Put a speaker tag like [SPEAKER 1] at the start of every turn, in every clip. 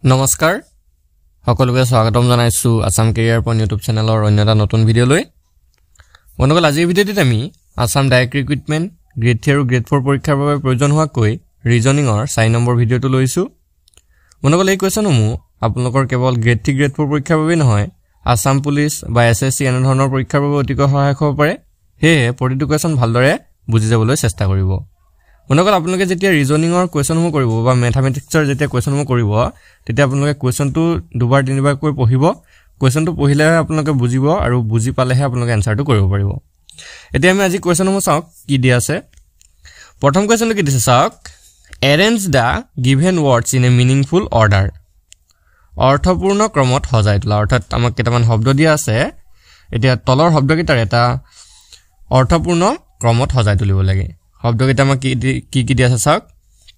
[SPEAKER 1] নমস্কাৰ সকলোকে স্বাগতম জনাইছো আসাম কেৰিয়াৰ পইণ্ট ইউটিউব চেনেলৰ অন্য এটা নতুন ভিডিঅ' লৈ বন্ধুসকল আজিৰ ভিডিঅ'টিত আমি আসাম ডাইৰেক্ট ৰিক্ৰুটমেণ্ট গ্ৰেড 3 আৰু গ্ৰেড 4 পৰীক্ষাৰ বাবে প্ৰয়োজন হোৱাকৈ ৰিজনিংৰ 4 নম্বৰ ভিডিঅ'টো লৈছো বন্ধুসকল এই কোৱেশ্যনসমূহ আপোনালোকৰ কেৱল গ্ৰেড 3 গ্ৰেড 4 পৰীক্ষাৰ বাবে নহয় আসাম পুলিচ বা এছএছসি এনে ধৰণৰ পৰীক্ষাৰ বাবে অতিকৈ সহায়ক হ'ব পাৰে সেয়ে প্ৰতিটো কোৱেশ্যন ভালদৰে বুজি যাবলৈ চেষ্টা কৰিব বন্ধুসকল আপোনালোকে যেতিয়া ৰিজনিংৰ কোৱেশ্যনসমূহ কৰিব বা মেথমেটিক্সৰ যেতিয়া কোৱেশ্যনসমূহ কৰিব তেতিয়া আপোনালোকে কোৱেশ্যনটো দুবাৰ তিনিবাৰ কৈ পঢ়িব কোৱেশ্যনটো পঢ়িলেহে আপোনালোকে বুজিব আৰু বুজি পালেহে আপোনালোকে এনসাৰটো কৰিব পাৰিব এতিয়া আমি আজি কোৱেশ্যনসমূহ চাওক কি দিয়া আছে প্ৰথম কোৱেশ্যনটো কি দিছে চাওক arrange the given words in a meaningful order অৰ্থপূৰ্ণ ক্ৰমত সজাই তোলা অৰ্থাৎ আমাক কেইটামান শব্দ দিয়া আছে এতিয়া তলৰ শব্দকেইটাৰ এটা অৰ্থপূৰ্ণ ক্ৰমত সজাই তুলিব লাগে শব্দকেইটা আমাক কি দিয়া আছে চাওক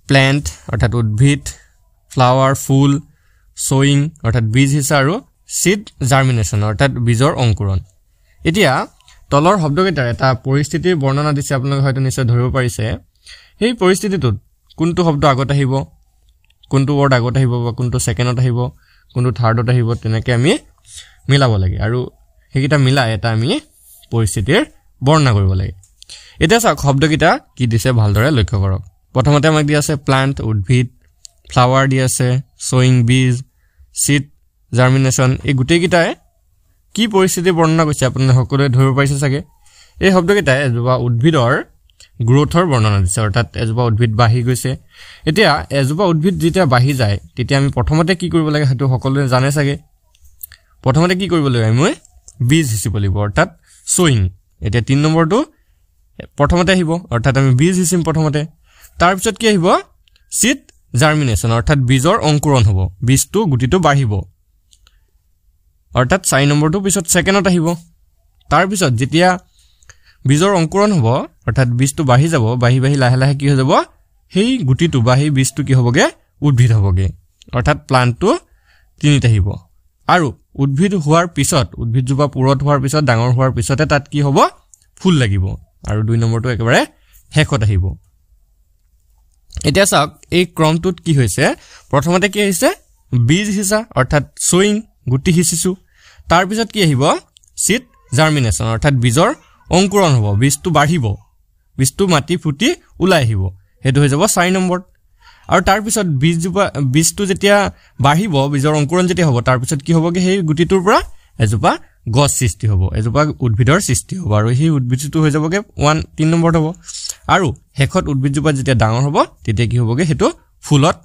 [SPEAKER 1] প্ল্যান্ট অৰ্থাৎ উদ্ভিদ ফ্লাৱাৰ ফুল সোয়িং অৰ্থাৎ বীজ হিচা আৰু সিড জাৰ্মিনেশন অৰ্থাৎ বীজৰ অংকুৰণ এতিয়া তলৰ শব্দকেইটাৰ এটা পৰিস্থিতিৰ বৰ্ণনা দিছে আপোনালোকে হয়তো নিশ্চয় ধৰিব পাৰিছে এই পৰিস্থিতিটোত কোনটো শব্দ আগত আহিব কোনটো ৱৰ্ড আগত আহিব বা কোনটো সেকেন্ডত আহিব কোনটো থাৰ্ডত আহিব তেনেকৈ আমি মিলাব লাগে আৰু হেকিটা মিলাই এটা আমি পৰিস্থিতিৰ বৰ্ণনা কৰিব লাগে এটা চাওক শব্দকেইটা কি দিছে ভালদৰে লক্ষ্য কৰক প্ৰথমতে আমাক দিয়া আছে প্লান্ট উদ্ভিদ ফ্লাৱাৰ দিয়া আছে সোয়িং বীজ সিড জাৰ্মিনেশন এই গুটেইকেইটাই কি পৰিস্থিতি বৰ্ণনা কৰিছে আপোনালোকে সকলোৱে ধৰিব পাৰিছে চাগে এই শব্দকেইটাই এজোপা উদ্ভিদৰ গ্ৰোথৰ বৰ্ণনা দিছে অৰ্থাৎ এজোপা উদ্ভিদ বাঢ়ি গৈছে এতিয়া এজোপা উদ্ভিদ যেতিয়া বাঢ়ি যায় তেতিয়া আমি প্ৰথমতে কি কৰিব লাগে হেতু সকলোৱে জানে চাগে প্ৰথমতে কি কৰিব লাগে আমি বীজ হিচিব লাগিব অৰ্থাৎ সোয়িং এতিয়া 3 নম্বৰটো প্ৰথমতে আহিব অৰ্থাৎ আমি বীজ হিচিম প্ৰথমতে তাৰ পিছত কি আহিব সিড জাৰ্মিনেশন অৰ্থাৎ বীজৰ অংকুৰণ হ'ব বীজটো গুটিটো বাঢ়িব অৰ্থাৎ 4 নম্বৰটো পিছত সেকেন্ডত আহিব তাৰ পিছত যেতিয়া বীজৰ অংকুৰণ হ'ব অৰ্থাৎ বীজটো বাঢ়ি যাব বাঢ়ি লাহে লাহে কি হৈ যাব সেই গুটিটো বাঢ়ি বীজটো কি হ'বগে উদ্ভিদ হ'বগে অৰ্থাৎ প্লান্টটো তিনিটা আহিব আৰু উদ্ভিদ হোৱাৰ পিছত উদ্ভিদজোপা পুৰত হোৱাৰ পিছত ডাঙৰ হোৱাৰ পিছতে তাত কি হ'ব ফুল লাগিব আৰু 2 নম্বৰটো একেবাৰে হেকত আহিব এতিয়া চাওক এই ক্ৰমটোত কি হৈছে প্ৰথমতে কি আহিছে বীজ হিচা অৰ্থাৎ সোয়িং গুটি হিচিছো তাৰ পিছত কি আহিব সিড জাৰ্মিনেশন অৰ্থাৎ বীজৰ অংকুৰণ হ'ব বীজটো বাঢ়িব বীজটো মাটি ফুটি ওলাই আহিব হেতু হৈ যাব 4 নম্বৰ আৰু তাৰ পিছত বীজটো যেতিয়া বাঢ়িব বীজৰ অংকুৰণ যেতিয়া হ'ব তাৰ পিছত কি হ'বগে সেই গুটিটোৰ পৰা এজোপা গছ সৃষ্টি হ'ব এজোপা উদ্ভিদৰ সৃষ্টি হ'ব আৰু সেই উদ্ভিদটো হৈ যাবগে 3 নম্বৰত হ'ব আৰু হেকত উদ্ভিদজোপা যেতিয়া ডাঙৰ হ'ব তেতিয়া কি হ'বগে হেতু ফুলত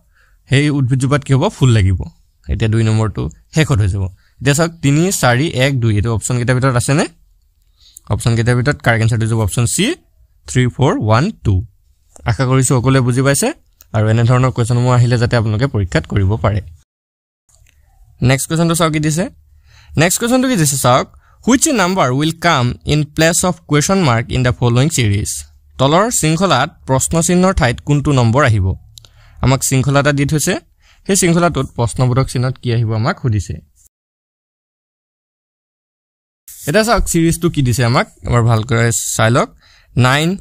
[SPEAKER 1] সেই উদ্ভিদজোপাত কি হ'ব ফুল লাগিব এতিয়া 2 নম্বৰটো হেকত হৈ যাব এতিয়া চাওক 3 4 1 2 এটো অপচন কেইটাৰ ভিতৰত আছে নে অপচন কেইটাৰ ভিতৰত কাৰেক্ট আনসাৰটো হ'ব অপচন সি 3 4 1 2 আশা কৰিছো সকলোৱে বুজি পাইছে আৰু এনে ধৰণৰ কোৱেশ্যনসমূহ আহিলে যাতে আপোনালোকে পৰীক্ষাত কৰিব পাৰে নেক্সট কোৱেশ্যনটো চাওক কি দিছে নেক্সট কোৱেশ্যনটো কি দিছে চাওক which number will come in place of question mark in the following series তলৰ শৃংখলাত প্ৰশ্ন চিহ্নৰ ঠাইত কোনটো নম্বৰ আহিব আমাক শৃংখলা এটা দি থৈছে সেই শৃংখলাটোত প্ৰশ্নবোধক চিহ্নত কি আহিব আমাক সুধিছে এটা চাওক সিৰিজটো কি দিছে আমাক এবাৰ ভালকৈ চাই লওক 9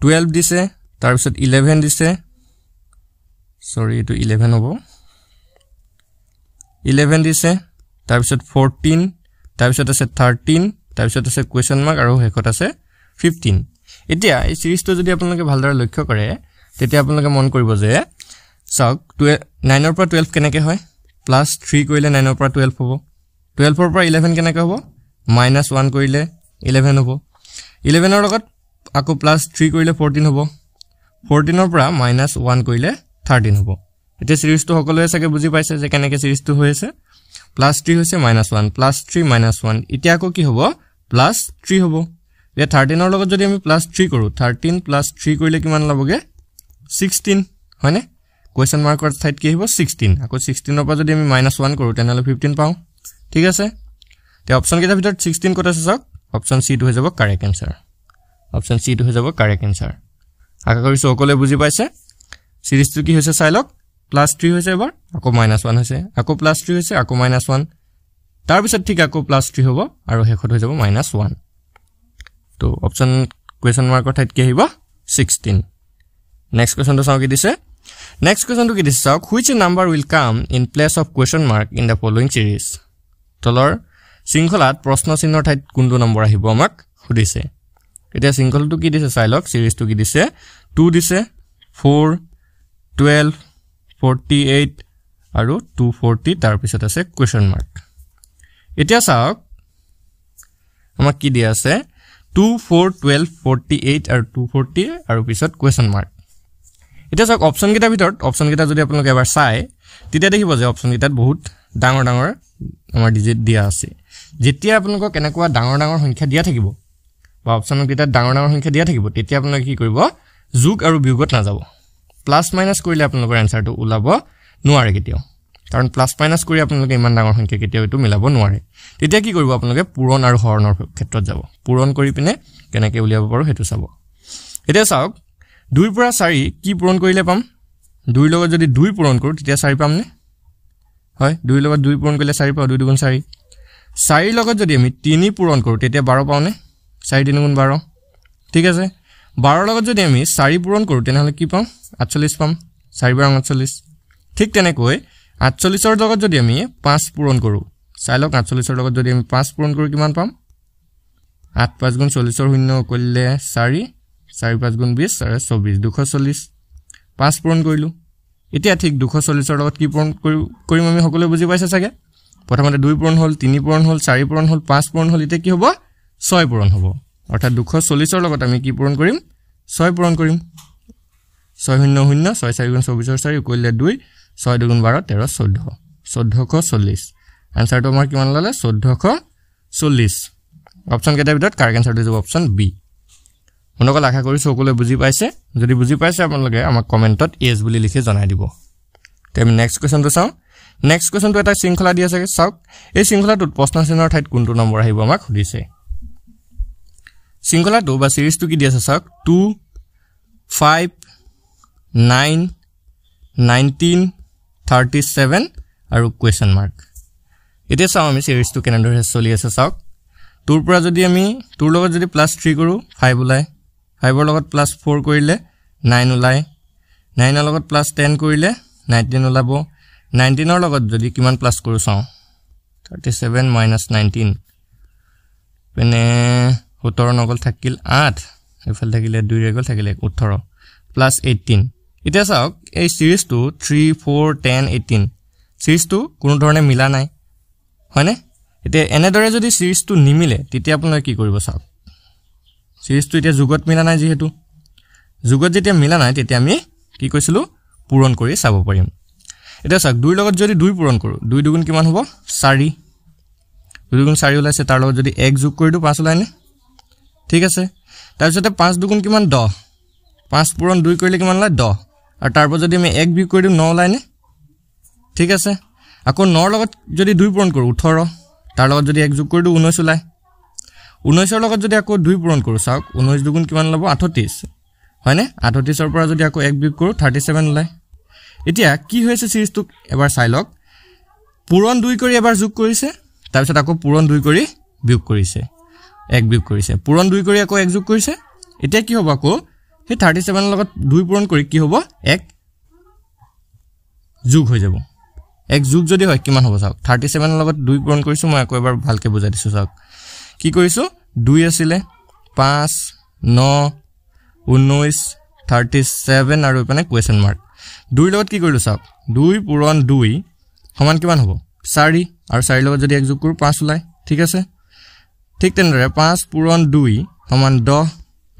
[SPEAKER 1] 12 দিছে তাৰ পিছত 11 দিছে সৰি এটো 11 হ'ব 11 দিছে তাৰ পিছত 14 তাৰ পিছত আছে 13 তাৰ পিছত আছে কোৱেশ্চন মাৰ্ক আৰু হেকত আছে 15 এতিয়া এই সিৰিজটো যদি আপোনালোকে ভালদৰে লক্ষ্য কৰে তেতিয়া আপোনালোকে মন কৰিব যে চাওক 9 ৰ পৰা 12 কেনেকৈ হয় +3 কৰিলে 9 ৰ পৰা 12 হ'ব 12 ৰ পৰা 11 কেনেকৈ হ'ব -1 কৰিলে 11 হ'ব 11 ৰ লগত আকৌ +3 কৰিলে 14 হ'ব 14 ৰ পৰা -1 কৰিলে 13 হ'ব এতিয়া সিৰিজটো সকলোৱে চাগে বুজি পাইছে যে কেনেকৈ সিৰিজটো হৈ আছে +3 হৈছে -1 +3 -1 এতিয়া আকৌ কি হ'ব +3 হ'ব এতিয়া 13 ৰ লগত যদি আমি +3 কৰো 13 +3 কৰিলে কিমান লবগে 16 হয়নে কোৱেশ্চন মাৰ্কৰ ঠাইত কি আহিব 16 আকৌ 16 ৰ পৰা যদি আমি -1 কৰো তেনেহলে 15 পাও ঠিক আছে তে অপচন কেইটাৰ ভিতৰত 16 কত আছে চাওক অপচন সি টো হৈ যাব কাৰেক্ট আনসাৰ অপচন সি টো হৈ যাব কাৰেক্ট আনসাৰ আশা কৰিছো সকলোৱে বুজি পাইছে সিৰিজটো কি হৈছে চাই লওক +3 হৈছে এবাৰ আকৌ -1 হৈছে আকৌ +3 হৈছে আকৌ -1 তাৰ পিছত ঠিক আকৌ +3 হ'ব আৰু হেকত হৈ যাব -1 তো অপচন কোৱেশ্চন মাৰ্কৰ ঠাইত কি আহিব 16 নেক্সট কোৱেশ্চনটো চাও কি দিছে Next question to get is which number will come in place of question mark in the following series? Tolor singholat prashno chihnor thait kuntu number ahibo amak hudise. Eta single to ki dise silok series to ki dise 2 dise 4 12 48 aru 240 tar pisot ase question mark. Eta saok amak ki dia ase 2 4 12 48 aru 240 aru pisot question mark. Eta saok option kita bitor option kita jodi apnaloke ebar sai titia dekhibo je option kitat bahut dangor dangor amar digit dia ase. Jetia apnalok kenekwa dangor dangor সংখ্যা দিয়া থাকিব বা option কিটা ডাঙৰ ডাঙৰ সংখ্যা দিয়া থাকিব তেতিয়া আপোনাক কি কৰিব যোগ আৰু বিয়োগত না যাব প্লাস মাইনাস কৰিলে আপোনালোকৰ আনসাৰটো ওলাব নোৱাৰে কেতিয়াও কাৰণ প্লাস মাইনাস কৰি আপোনালোকে ইমান ডাঙৰ সংখ্যা কেতিয়াও এটো মিলাব নোৱাৰে তেতিয়া কি কৰিব আপোনালোকে পূৰণ আৰু হৰণৰ ক্ষেত্ৰত যাব পূৰণ কৰি পিনে কেনেকৈ উলিয়াব পাৰো হেতু চাব এতিয়া চাওক 2 পৰা 4 কি পূৰণ কৰিলে পাম 2 লগত যদি 2 পূৰণ কৰো তেতিয়া 4 পাম নে হয় 2 লগত 2 পূৰণ কৰিলে 4 পাও 2 দুগুণ 4 4 লগত যদি আমি 3 পূৰণ কৰো তেতিয়া 12 পাও নে 4 3 গুণ 12 ঠিক আছে 12 লগত যদি আমি 4 পূৰণ কৰো তেনেহলে কি পাম 48 পাম 4 বাৰ 48 ঠিক তেনেকৈ 48 ৰ লগত যদি আমি 5 পূৰণ কৰো চাইলক 48 ৰ লগত যদি আমি 5 পূৰণ কৰো কিমান পাম 8 5 গুণ 40 ৰ শূন্য কৰিলে 4 4 5 গুণ 20 24 240 5 পূৰণ কৰিলো এতিয়া ঠিক 240 ৰ লগত কি পূৰণ কৰিম আমি সকলো বুজি পাইছা চাগে প্ৰথমতে 2 পূৰণ হল 3 পূৰণ হল 4 পূৰণ হল 5 পূৰণ হল এতিয়া কি হ'ব 6 পূৰণ হ'ব অৰ্থাৎ 240 ৰ লগত আমি কি পূৰণ কৰিম 6 পূৰণ কৰিম 6 শূন্য শূন্য 6 4 গুণ 24 ৰ 4 কৰিলে 2 6 2 গুণ 12 13 14 1440 আনসাৰটো আমাৰ কিমান ললে 1440 অপচন কেইটা ভিতৰত কাৰেক্ট আনসাৰটো হ'ব অপচন বি মনকল আশা কৰি সকলোৱে বুজি পাইছে যদি বুজি পাইছে আপোনালোকে আমাক কমেন্টত ইয়েস বুলি লিখি জনাই দিব তে আমি নেক্সট কোৱেশ্চনটো চাও নেক্সট কোৱেশ্চনটো এটা শৃংখলা দিয়া আছে চাওক এই শৃংখলাটোত প্ৰশ্ন চিহ্নৰ ঠাইত কোনটো নম্বৰ আহিব আমাক সুধিছে শৃংখলাটো বা সিৰিজটো কি দিয়া আছে চাওক 2 5 9 19 37 আৰু কোৱেশ্চন মাৰ্ক এতিয়া চাও আমি সিৰিজটো কেনেদৰে চলি আছে চাওক তোৰ পৰা যদি আমি তোৰ লগত যদি +3 কৰো 5 ওলাই 5 ৰ লগত +4 কৰিলে 9 ওলাই 9 ৰ লগত +10 কৰিলে 19 ওলাব 19 ৰ লগত যদি কিমান প্লাস কৰো চাও 37 - 19 পেনে 17 নগল থাকিল 8 এফাল থাকিলে 2 ৰেগল থাকিলে 18 +18 এতিয়া চাওক এই সিৰিজটো 3 4 10 18 সিৰিজটো কোনো ধৰণে মিলা নাই হয়নে এতিয়া এনেদৰে যদি সিৰিজটো নিমিলে তেতিয়া আপোনাক কি কৰিব চাওক সিৰিজটো এতিয়া যোগত মিলা নাই যেহেতু যোগত যেতিয়া মিলা নাই তেতিয়া আমি কি কৈছিলো পূৰণ কৰি চাব পাৰিম এটা চাওক 2 লগত যদি 2 পূৰণ কৰো 2 দুগুণ কিমান হ'ব 4 2 দুগুণ 4 ওলাইছে তাৰ লগত যদি 1 যোগ কৰি দিও 5 ওলাই নে ঠিক আছে তাৰ পিছতে 5 দুগুণ কিমান 10 5 পূৰণ 2 কৰিলে কিমান ওলাই 10 আৰু তাৰ পৰা যদি আমি 1 বিয়োগ কৰি দিও 9 ওলাই নে ঠিক আছে আকৌ 9 ৰ লগত যদি 2 পূৰণ কৰো 18 তাৰ লগত যদি 1 যোগ কৰি দিও 19 ওলাই 19 ৰ লগত যদি আকৌ 2 পূৰণ কৰো চাওক 19 দুগুণ কিমান লব 38 হয়নে 38 ৰ পৰা যদি আকৌ 1 বিয়োগ কৰো 37 ওলাই এতিয়া কি হৈছে সিৰিজটো এবাৰ চাইলক পূৰণ 2 কৰি এবাৰ যোগ কৰিছে তাৰ পিছত আকৌ পূৰণ 2 কৰি বিয়োগ কৰিছে 1 বিয়োগ কৰিছে পূৰণ 2 কৰি আকৌ 1 যোগ কৰিছে এতিয়া কি হ'ব আকৌ হে 37 ৰ লগত 2 পূৰণ কৰি কি হ'ব 1 যোগ হৈ যাব 1 যোগ যদি হয় কিমান হ'ব চাওক 37 ৰ লগত 2 পূৰণ কৰিছো মই আকৌ এবাৰ ভালকে বুজাই দিছো চাওক কি কৰিছো 2 আছিলে 5 9 19 37 আৰু এপানে কোৱেশ্চন মাৰ্ক 2 লগত কি কৰিলো চাওক 2 পূৰণ 2 সমান কিমান হ'ব 4 আৰু 4 লগত যদি 1 যোগ কৰো 5 ওলাই ঠিক আছে ঠিক তেনেদৰে 5 পূৰণ 2 সমান 10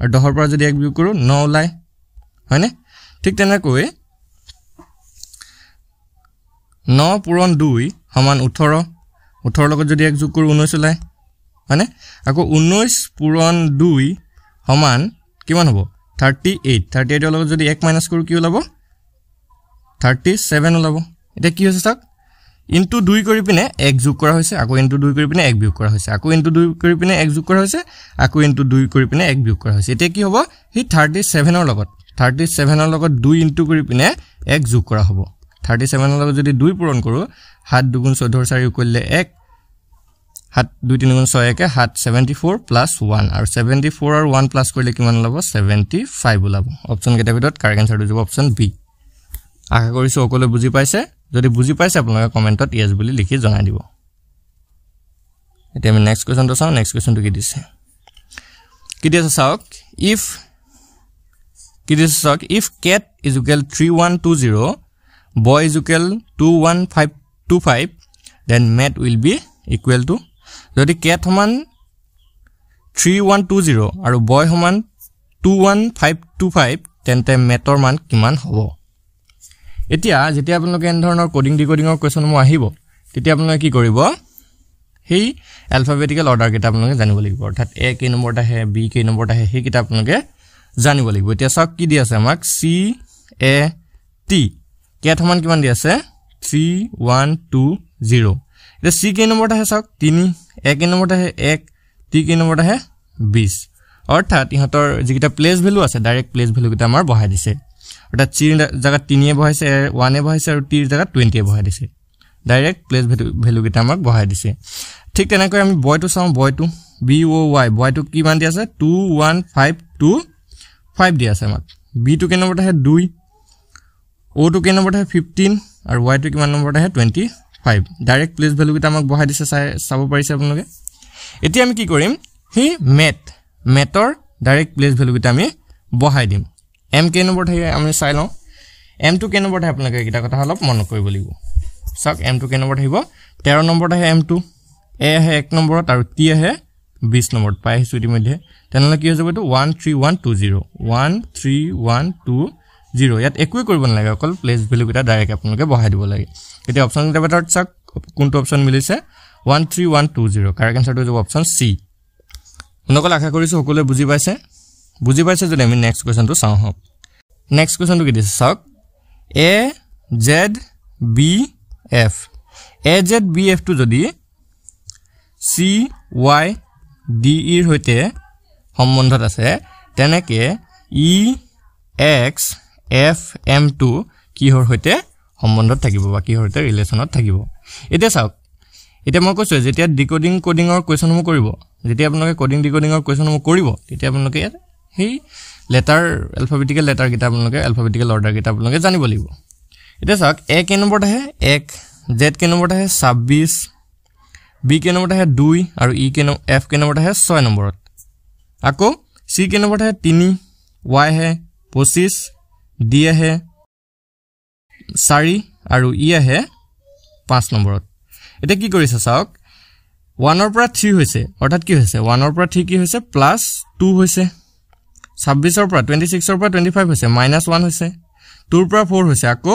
[SPEAKER 1] আৰু 10 ৰ পৰা যদি 1 বিয়োগ কৰো 9 ওলাই হয়নে ঠিক তেনেকৈ 9 পূৰণ 2 সমান 18 18 ৰ লগত যদি 1 যোগ কৰো 19 ওলাই হয়নে আকৌ 19 পূৰণ 2 সমান কিমান হ'ব 38 38 ৰ লগত যদি 1 মাইনাস কৰো কি ওলাব 37 ওলাব এটা কি হৈছে চাওক ইনটু 2 কৰি পিনে 1 যোগ কৰা হৈছে আকৌ ইনটু 2 কৰি পিনে 1 বিয়োগ কৰা হৈছে আকৌ ইনটু 2 কৰি পিনে 1 যোগ কৰা হৈছে আকৌ ইনটু 2 কৰি পিনে 1 বিয়োগ কৰা হৈছে এটা কি হ'ব হি 37 ৰ লগত 2 ইনটু কৰি পিনে 1 যোগ কৰা হ'ব 37 ৰ লগত যদি 2 পূৰণ কৰো 7 দুগুণ 14 4 কৰিলে 1 7 2 3 গুণ 6 1 7 74 প্লাস 1 আৰু 74 আৰু 1 প্লাস কৰিলে কিমান ওলাব 75 ওলাব অপচন কেইটা ভিতৰত কাৰেক্ট আনসাৰটো হ'ব অপচন বি আশা কৰিছো সকলোৱে বুজি পাইছে যদি বুজি পাইছে আপোনালোকে কমেন্টত ইয়েস বুলি লিখি জনাই দিব এতিয়া আমি নেক্সট কোৱেশ্চনটো চাও নেক্সট কোৱেশ্চনটো কি দিছে চাওক if cat is equal 3120 boy is equal 21525 then mat will be equal to যদি cat সমান 3120 আৰু boy সমান 21525 তেন্তে মেটৰ মান কিমান হ'ব এতিয়া যেতিয়া আপোনালোকে এন ধৰণৰ কোডিং ডিকোডিংৰ কোৱেশ্চন মো আহিব তেতিয়া আপোনালোকে কি কৰিব হেই অ্যালফাবেটিক্যাল অৰ্ডাৰ কিটা আপোনালোকে জানিব লাগিব অৰ্থাৎ a কি নম্বৰটা হে b কি নম্বৰটা হে হেই কিটা আপোনালোকে জানিব লাগিব এতিয়া চাওক কি দি আছে আমাক c a t কেট সমান কিমান দি আছে 3120 এটা c কি নম্বৰটা হে চাওক 3 a কি নম্বৰটা হে 1 t কি নম্বৰটা হে 20 অৰ্থাৎ ইহতৰ যিকিটা প্লেস ভ্যালু আছে ডাইৰেক্ট প্লেস ভ্যালু কিটা আমাৰ বহাই দিছে অৰ্থাৎ c জায়গা 3 এ বহাইছে 1 এ বহাইছে আৰু t জায়গা 20 এ বহাই দিছে ডাইৰেক্ট প্লেস ভ্যালু কিটা আমাক বহাই দিছে ঠিক তেনেকৈ আমি বয়টো চাও বয়টো b o y বয়টো কিমান দি আছে 21525 দি আছে আমাক b টু কি নম্বৰটা হে 2 o টু কি নম্বৰটা হে 15 আৰু y টু কিমান নম্বৰটা হে 25 ডাইৰেক্ট প্লেস ভ্যালু কিটা আমাক বহাই দিছে চাব পাৰিছে আপোনালোকে এতিয়া আমি কি কৰিম হি মেটৰ ডাইৰেক্ট প্লেস ভ্যালু কিটা আমি বহাই দিম m কি নম্বৰটা হে আমি চাই লওঁ m টু কি নম্বৰটা আপোনালোকে কিটা কথা অলপ মন কৰিব লাগিব চাওক m টু কি নম্বৰটা হিব 13 নম্বৰটা হে m2 a হে 1 নম্বৰত আৰু t হে 20 নম্বৰত পাই হিছো ইতিমধ্যে তেনেহলে কি হৈ যাব এটো 13120 ইয়াত একোই কৰিব নালাগে অকল প্লেস ভ্যালু কিটা ডাইৰেক্ট আপোনালোকে বহাই দিব লাগে এতিয়া অপচন কিটা বেটাৰ চাওক কোনটো অপচন মিলিছে 13120 কাৰেক্ট আনসাৰটো হ'ব অপচন c আপোনালোকে আশা কৰিছো সকলোৱে বুজি পাইছে যদি আমি নেক্সট কোৱেশ্চনটো চাও হক নেক্সট কোৱেশ্চনটো কি দিছে চাওক a z b f a z b f টো যদি c y d এৰ হৈতে সম্বন্ধত আছে তেনেকে e x f m টো কিহৰ হৈতে সম্বন্ধত থাকিব বা কিহৰ হৈতে ৰিলেচনত থাকিব এতিয়া চাওক এতিয়া মই কৈছো যেতিয়া ডিকোডিং কোডিংৰ কোৱেশ্চনসমূহ কৰিব যেতিয়া আপোনালোকে কোডিং ডিকোডিংৰ কোৱেশ্চনসমূহ কৰিব তেতিয়া আপোনালোকে হেই লেটাৰ অ্যালফাবেটিক্যাল লেটাৰ কিটা আপোনালোকে অ্যালফাবেটিক্যাল অৰ্ডাৰ কিটা আপোনালোকে জানিব লাগিব এতিয়া চাওক a কি নম্বৰটা হে 1 z কি নম্বৰটা হে 26 b কি নম্বৰটা হে 2 আৰু e কি f কি নম্বৰটা হে 6 নম্বৰত আকৌ c কি নম্বৰটা হে 3 y হে 25 d হে 4 আৰু e হে 5 নম্বৰত এটা কি কৰিছে চাওক 1 ৰ পৰা 3 হৈছে অৰ্থাৎ কি হৈছে 1 ৰ পৰা 3 কি হৈছে প্লাস 2 হৈছে 26 ৰ পৰা 26 ৰ পৰা 25 হৈছে -1 হৈছে 2 ৰ পৰা 4 হৈছে আকৌ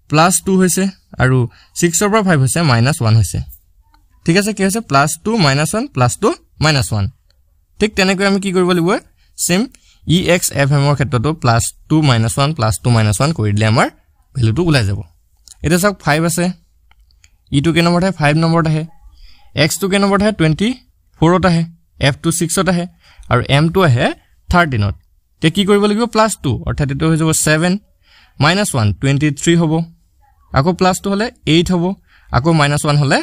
[SPEAKER 1] প্লাস 2 হৈছে আৰু 6 ৰ পৰা 5 হৈছে -1 হৈছে ঠিক আছে কি হৈছে +2 -1 +2 -1 ঠিক তেনেকৈ আমি কি কৰিব লাগিব সেম exfm ৰ ক্ষেত্ৰটো +2 -1 +2 -1 কৰি দিলে আমাৰ ভ্যালুটো ওলাই যাব এটা চাওক 5 আছে e টু কি নম্বৰটা 5 নম্বৰটা হে x টু কি নম্বৰটা 24 টা হে f টু 6 টা হে আৰু m টু হে 13 ত তে কি কৰিব লাগিব +2 অৰ্থাৎ এটো হৈ যাব 7 -1 23 হ'ব আকৌ +2 হলে 8 হ'ব আকৌ -1 হলে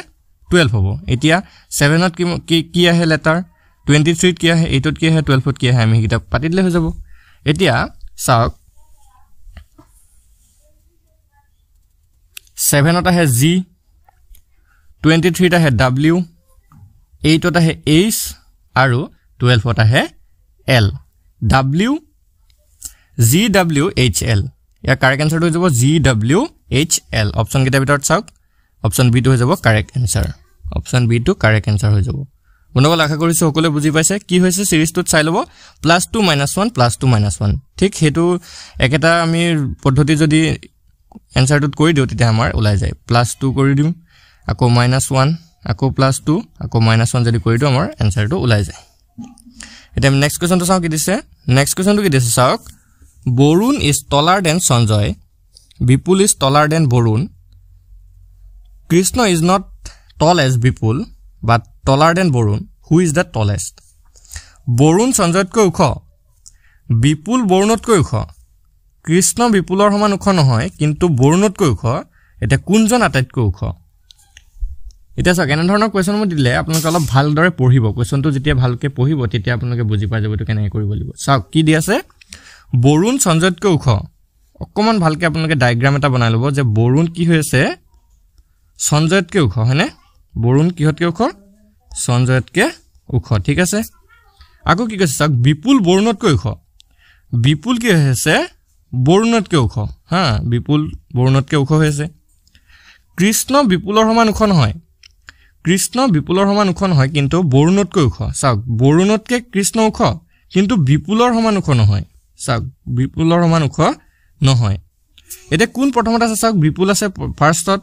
[SPEAKER 1] 12 হ'ব এতিয়া 7 ত কি আহে লেটাৰ 23 ত কি আহে 8 ত কি আহে 12 ত কি আহে আমি কিটা পাতি দিলে হৈ যাব এতিয়া চাওক 7 ত আহে g 23 ত আহে w 8 ত আহে h আৰু 12 ত আহে l w g w h l या करेक्ट आंसर हो যাব g w h l option কিটা ভিতৰত চাওক অপচন বি টু হৈ যাব correct answer option B to correct answer হৈ যাব বনগল আশা কৰিছো সকলোৱে বুজি পাইছে কি হৈছে সিৰিজটোত চাই লব +2 -1 +2 -1 ঠিক হেতু একেটা আমি পদ্ধতি যদি आंसरটোত কৰি দিও তেতিয়া আমাৰ ওলাই যায় +2 কৰি দিম আকৌ -1 আকৌ +2 আকৌ -1 যদি কৰি দিও আমাৰ आंसरটো ওলাই যায় এটা নেক্সট কোৱেশ্চনটো চাও কি দিছে নেক্সট কোৱেশ্চনটো কি দিছে চাওক Borun is taller than Sanjay. Vipul is taller than Borun. Krishna is not tall as Vipul, but taller than Borun. Who is the tallest? Borun Sanjay ko ukho. Vipul Borunot ko ukho. Krishna Vipulor saman ukho nohoy, kintu Borunot ko ukho. Eta kunjon atait ko ukho. Eta sa kena dhৰণৰ question mo dile আপোনালোকে অলপ ভাল দৰে পঢ়িব questionটো যেতিয়া ভালকে পঢ়িব তেতিয়া আপোনালোকে বুজি পাই যাব তো কেনে কৰিব লাগিব চাওক কি দি আছে Borun Sanjayতকৈ ওখ অকমান ভালকে আপোনালোকে ডায়াগ্ৰাম এটা বনাই ল'ব যে বৰুণ কি হৈ আছে সঞ্জয়তকৈ ওখ হয়নে বৰুণ কিহতকৈ ওখ সঞ্জয়তকৈ ওখ ঠিক আছে আকৌ কি কৈছে চাওক বিপুল বৰুণতকৈ ওখ বিপুল কি হৈ আছে বৰুণতকৈ ওখ হা বিপুল বৰুণতকৈ ওখ হৈ আছে কৃষ্ণ বিপুলৰ সমান ওখ নহয় কৃষ্ণ বিপুলৰ সমান ওখ নহয় কিন্তু বৰুণতকৈ ওখ চাওক বৰুণতকৈ কৃষ্ণ ওখ কিন্তু বিপুলৰ সমান ওখ নহয় চাওক বিপুলৰ সমান ওখ নহয় এটা কোন প্ৰথমত আছে চাওক বিপুল আছে ফাৰ্ষ্টত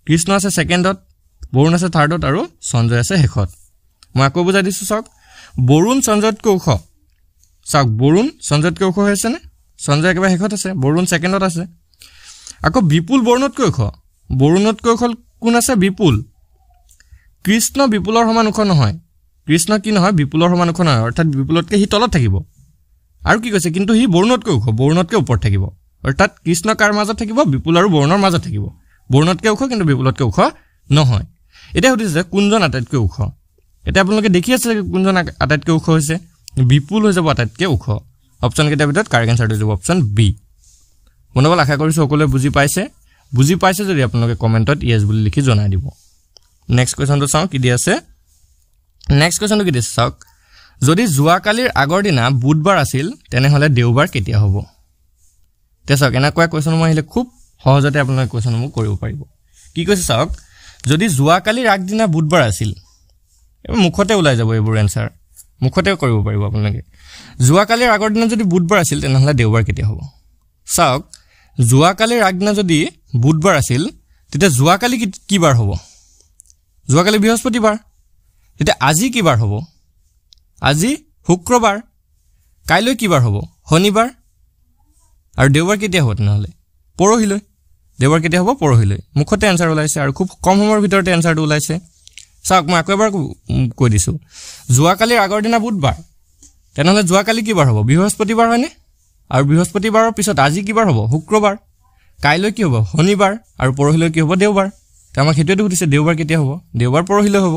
[SPEAKER 1] কৃষ্ণ আছে সেকেন্ডত বৰুণ আছে থাৰ্ডত আৰু সঞ্জয় আছে শেষত মই আকৌ বুজাই দিছো চাওক বৰুণ সঞ্জয়তকৈ ওখ চাওক বৰুণ সঞ্জয়তকৈ ওখ হৈছে নে সঞ্জয় একেবাৰে শেষত আছে বৰুণ সেকেন্ডত আছে আকৌ বিপুল বৰুণতকৈ ওখ বৰুণতকৈ ওখ কোন আছে বিপুল কৃষ্ণ বিপুলৰ সমান ওখ নহয় কৃষ্ণ কি নহয় বিপুলৰ সমান ওখ নহয় অৰ্থাৎ বিপুলতকৈ হি তলত থাকিব আৰু কি কৈছে কিন্তু হি বৰুণতকৈ ওখ বৰুণতকৈ ওপৰত থাকিব অৰ্থাৎ কৃষ্ণ কাৰ মাজত থাকিব বিপুল আৰু বৰুণৰ মাজত থাকিব বৰুণতকৈ ওখ কিন্তু বিপুলতকৈ ওখ নহয় এটা সুধিছে কোনজন আটাইতকৈ ওখ এটা আপোনালোকে দেখি আছে কোনজন আটাইতকৈ ওখ হৈছে বিপুল হৈ যাব আটাইতকৈ ওখ অপচন কেইটাৰ ভিতৰত কাৰেক্ট আনসাৰটো যাব অপচন বি মনোবল আশা কৰিছো সকলোৱে বুজি পাইছে যদি আপোনালোকে কমেন্টত ইয়েস বুলি লিখি জনাই দিব নেক্সট কোৱেশ্চনটো চাও কি দি আছে নেক্সট কোৱেশ্চনটো কি দিছে চাওক যদি জুৱাকালিৰ আগৰ দিনা বুধবাৰ আছিল তেনেহলে দেওবাৰ কেতিয়া হ'ব তে চাওক এনেকুৱা কোৱেশ্চন মই আহিলে খুব সহজতে আপোনালোকে কোৱেশ্চন মোক কৰিব পাৰিব কি কৈছে চাওক যদি জুৱাকালিৰ আগদিনা বুধবাৰ আছিল মুখতে ওলাই যাব এইবোৰ এনসাৰ মুখতে কৰিব পাৰিব আপোনালোকে জুৱাকালিৰ আগৰ দিনা যদি বুধবাৰ আছিল তেনেহলে দেওবাৰ কেতিয়া হ'ব চাওক জুৱাকালিৰ আগদিনা যদি বুধবাৰ আছিল তেতিয়া জুৱাকালি কি বাৰ হ'ব জুৱাকালি বৃহস্পতিবাৰ তেতিয়া আজি কি বাৰ হ'ব আজি শুক্ৰবাৰ কাইলৈ কি বাৰ হ'ব শনিবাৰ আৰু দেওবাৰ কেতিয়া হ'ব তেনেহলে পৰহিলৈ দেওবাৰ কেতিয়া হ'ব পৰহিলৈ মুখতে এনসাৰ ওলাইছে আৰু খুব কম সময়ৰ ভিতৰতে এনসাৰটো ওলাইছে চাওক মই আকৌ এবাৰ কৈ দিছো জুৱাকালিৰ আগৰ দিনা বুধবাৰ তেনেহলে জুৱাকালি কি বাৰ হ'ব বৃহস্পতিবাৰ হয়নে আৰু বৃহস্পতিবাৰৰ পিছত আজি কি বাৰ হ'ব শুক্ৰবাৰ কাইলৈ কি হ'ব শনিবাৰ আৰু পৰহিলৈ কি হ'ব দেওবাৰ তে আমাক হেতুটো সুধিছে দেওবাৰ কেতিয়া হ'ব দেওবাৰ পৰহিলৈ হ'ব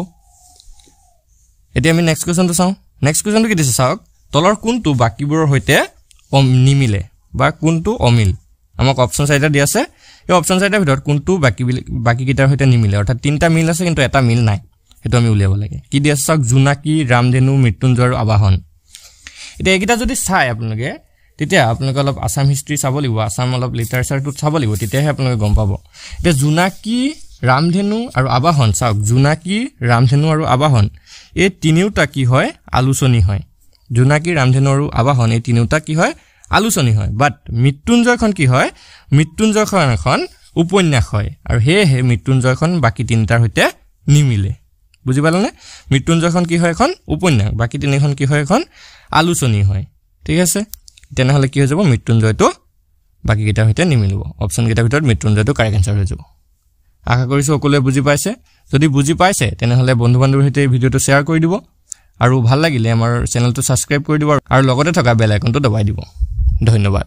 [SPEAKER 1] এতিয়া আমি নেক্সট কোৱেশ্চনটো চাও নেক্সট কোৱেশ্চনটো কি দিছে চাওক তলৰ কোনটো বাকিবোৰৰ সৈতে নিমিলে বা কোনটো অমিল আমাক অপচন চাৰিটা দি আছে এই অপচন চাৰিটাৰ ভিতৰত কোনটো বাকি কিটাৰ সৈতে নিমিলে অৰ্থাৎ তিনটা মিল আছে কিন্তু এটা মিল নাই হেতু আমি উলিয়াব লাগে কি দি আছে চাওক জুনাকি ৰামধেনু মৃত্যুঞ্জয় আৰু আবাহন এটা এইকিটা যদি চাই আপোনালোকে তেতিয়া আপোনালোকে অলপ আসাম হিষ্ট্ৰী চাব লাগিব আসাম অলপ লিটাৰেচাৰটো চাব লাগিব তেতিয়াহে আপোনালোকে গম পাব এটা জুনাকি ৰামধেনু আৰু আবাহন চাওক জুনাকি ৰামধেনু আৰু আবাহন এই তিনিওটা কি হয় আলোচনী হয় জুনাকি ৰামধেনু আৰু আবাহন এই তিনিওটা কি হয় আলোচনী হয় বাট মৃত্যুঞ্জয়খন কি হয় মৃত্যুঞ্জয়খন এখন উপন্যাস হয় আৰু হেহে মৃত্যুঞ্জয়খন বাকি তিনিটাৰ সৈতে নিমিলে বুজি পালেনে মৃত্যুঞ্জয়খন কি হয় এখন উপন্যাস বাকি তিনিখন কি হয় এখন আলোচনী হয় ঠিক আছে তেনেহলে কি হৈ যাব মৃত্যুঞ্জয়টো বাকি কিটাৰ সৈতে নিমিলিব অপচন কেইটাৰ ভিতৰত মৃত্যুঞ্জয়টো কাৰেক্ট আনসাৰ হৈ যাব আশা কৰিছো সকলোৱে বুজি পাইছে যদি বুজি পাইছে তেনেহলে বন্ধু বান্ধৱীৰ সৈতে এই ভিডিওটো শেয়াৰ কৰি দিব আৰু ভাল লাগিলে আমাৰ চেনেলটো সাবস্ক্ৰাইব কৰি দিব আৰু লগতে থকা বেল আইকনটো দবাই দিব ধন্যবাদ